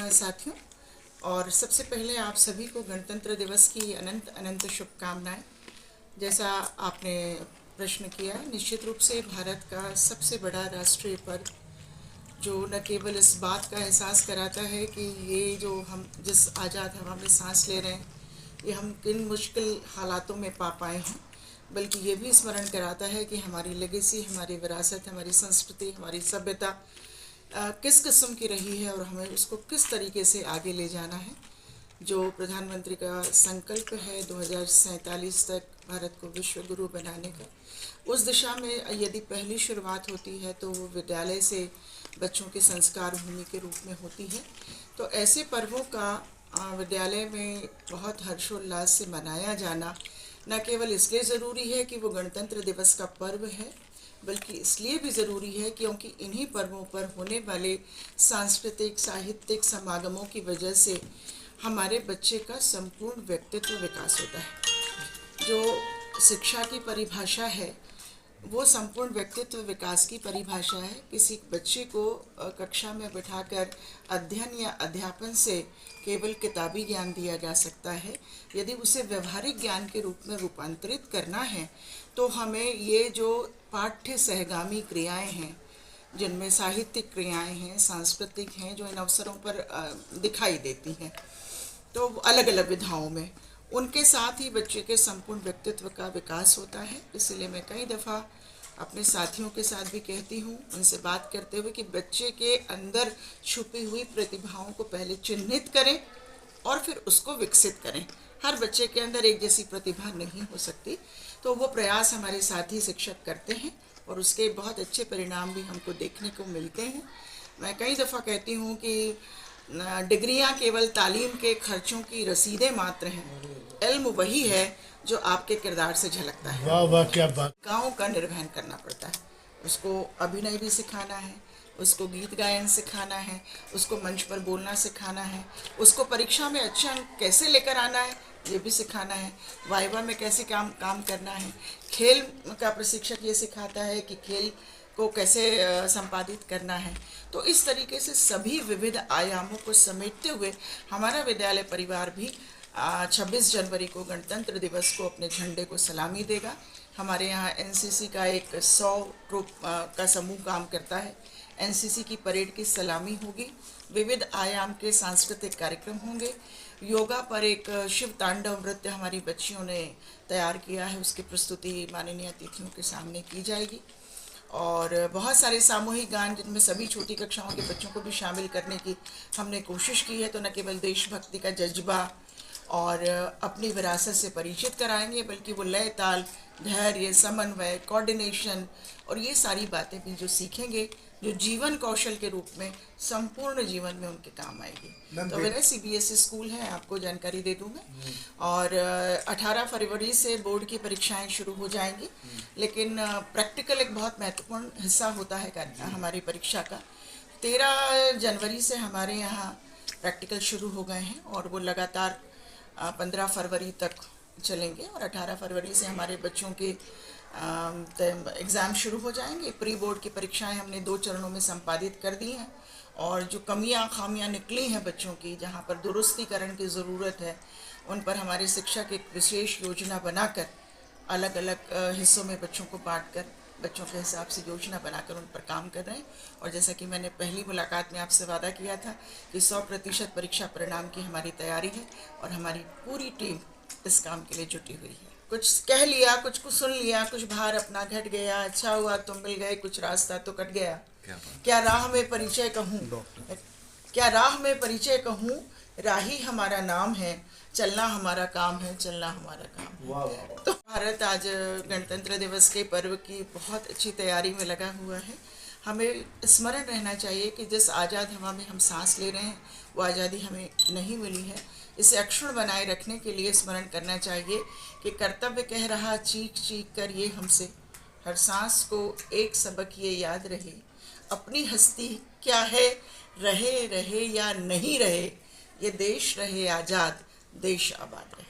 साथियों, और सबसे पहले आप सभी को गणतंत्र दिवस की अनंत अनंत शुभकामनाएं। जैसा आपने प्रश्न किया, निश्चित रूप से भारत का सबसे बड़ा राष्ट्रीय पर्व जो न केवल इस बात का एहसास कराता है कि ये जो हम जिस आज़ाद हवा में सांस ले रहे हैं ये हम किन मुश्किल हालातों में पा पाए हैं, बल्कि ये भी स्मरण कराता है कि हमारी लेगेसी, हमारी विरासत, हमारी संस्कृति, हमारी सभ्यता किस किस्म की रही है और हमें उसको किस तरीके से आगे ले जाना है। जो प्रधानमंत्री का संकल्प है 2047 तक भारत को विश्व गुरु बनाने का, उस दिशा में यदि पहली शुरुआत होती है तो वो विद्यालय से बच्चों के संस्कार भूमि के रूप में होती है। तो ऐसे पर्वों का विद्यालय में बहुत हर्षोल्लास से मनाया जाना न केवल इसलिए ज़रूरी है कि वो गणतंत्र दिवस का पर्व है, बल्कि इसलिए भी ज़रूरी है क्योंकि इन्हीं पर्वों पर होने वाले सांस्कृतिक साहित्यिक समागमों की वजह से हमारे बच्चे का संपूर्ण व्यक्तित्व विकास होता है। जो शिक्षा की परिभाषा है वो संपूर्ण व्यक्तित्व विकास की परिभाषा है। किसी बच्चे को कक्षा में बिठाकर अध्ययन या अध्यापन से केवल किताबी ज्ञान दिया जा सकता है। यदि उसे व्यवहारिक ज्ञान के रूप में रूपांतरित करना है तो हमें ये जो पाठ्य सहगामी क्रियाएं हैं, जिनमें साहित्यिक क्रियाएं हैं, सांस्कृतिक हैं, जो इन अवसरों पर दिखाई देती हैं, तो अलग अलग विधाओं में उनके साथ ही बच्चे के संपूर्ण व्यक्तित्व का विकास होता है। इसलिए मैं कई दफ़ा अपने साथियों के साथ भी कहती हूँ, उनसे बात करते हुए, कि बच्चे के अंदर छुपी हुई प्रतिभाओं को पहले चिन्हित करें और फिर उसको विकसित करें। हर बच्चे के अंदर एक जैसी प्रतिभा नहीं हो सकती, तो वो प्रयास हमारे साथी शिक्षक करते हैं और उसके बहुत अच्छे परिणाम भी हमको देखने को मिलते हैं। मैं कई दफ़ा कहती हूँ कि डिग्रियां केवल तालीम के खर्चों की रसीदें मात्र हैं, इल्म वही है जो आपके किरदार से झलकता है। वाह वाह, क्या बात। गाँव का निर्वहन करना पड़ता है, उसको अभिनय भी सिखाना है, उसको गीत गायन सिखाना है, उसको मंच पर बोलना सिखाना है, उसको परीक्षा में अच्छा अंक कैसे लेकर आना है ये भी सिखाना है, वाइवा में कैसे काम करना है। खेल का प्रशिक्षक ये सिखाता है कि खेल को कैसे संपादित करना है। तो इस तरीके से सभी विविध आयामों को समेटते हुए हमारा विद्यालय परिवार भी 26 जनवरी को गणतंत्र दिवस को अपने झंडे को सलामी देगा। हमारे यहाँ एनसीसी का एक 100 ट्रूप का समूह काम करता है। एनसीसी की परेड की सलामी होगी, विविध आयाम के सांस्कृतिक कार्यक्रम होंगे, योगा पर एक शिव तांडव नृत्य हमारी बच्चियों ने तैयार किया है, उसकी प्रस्तुति माननीय अतिथियों के सामने की जाएगी, और बहुत सारे सामूहिक गान जिनमें सभी छोटी कक्षाओं के बच्चों को भी शामिल करने की हमने कोशिश की है। तो न केवल देशभक्ति का जज्बा और अपनी विरासत से परिचित कराएंगे, बल्कि वो लय ताल, धैर्य, समन्वय, कोऑर्डिनेशन और ये सारी बातें भी जो सीखेंगे, जो जीवन कौशल के रूप में संपूर्ण जीवन में उनके काम आएगी। तो मेरा सीबीएसई स्कूल है, आपको जानकारी दे दूँ मैं। और 18 फरवरी से बोर्ड की परीक्षाएं शुरू हो जाएंगी, लेकिन प्रैक्टिकल एक बहुत महत्वपूर्ण हिस्सा होता है हमारी परीक्षा का। 13 जनवरी से हमारे यहाँ प्रैक्टिकल शुरू हो गए हैं और वो लगातार 15 फरवरी तक चलेंगे, और 18 फरवरी से हमारे बच्चों के एग्ज़ाम शुरू हो जाएंगे। प्री बोर्ड की परीक्षाएं हमने 2 चरणों में संपादित कर दी हैं, और जो खामियां निकली हैं बच्चों की, जहां पर दुरुस्तीकरण की ज़रूरत है, उन पर हमारे शिक्षक एक विशेष योजना बनाकर अलग अलग हिस्सों में बच्चों को बांटकर बच्चों के हिसाब से योजना बनाकर उन पर काम कर रहे हैं। और जैसा कि मैंने पहली मुलाकात में आपसे वादा किया था कि 100% परीक्षा परिणाम की हमारी तैयारी है और हमारी पूरी टीम इस काम के लिए जुटी हुई है। कुछ कह लिया, कुछ सुन लिया, कुछ भार अपना घट गया, अच्छा हुआ तुम मिल गए, कुछ रास्ता तो कट गया। क्या राह में परिचय कहूँ, क्या राह में परिचय कहूँ, राही हमारा नाम है, चलना हमारा काम है, चलना हमारा काम है। तो भारत आज गणतंत्र दिवस के पर्व की बहुत अच्छी तैयारी में लगा हुआ है। हमें स्मरण रहना चाहिए कि जिस आज़ाद हवा में हम सांस ले रहे हैं वो आज़ादी हमें नहीं मिली है। इसे अक्षुण्ण बनाए रखने के लिए स्मरण करना चाहिए कि कर्तव्य कह रहा चीख चीख कर ये हमसे, हर सांस को एक सबक ये याद रहे, अपनी हस्ती क्या है, रहे रहे या नहीं रहे, ये देश रहे आज़ाद, देश आबाद रहे।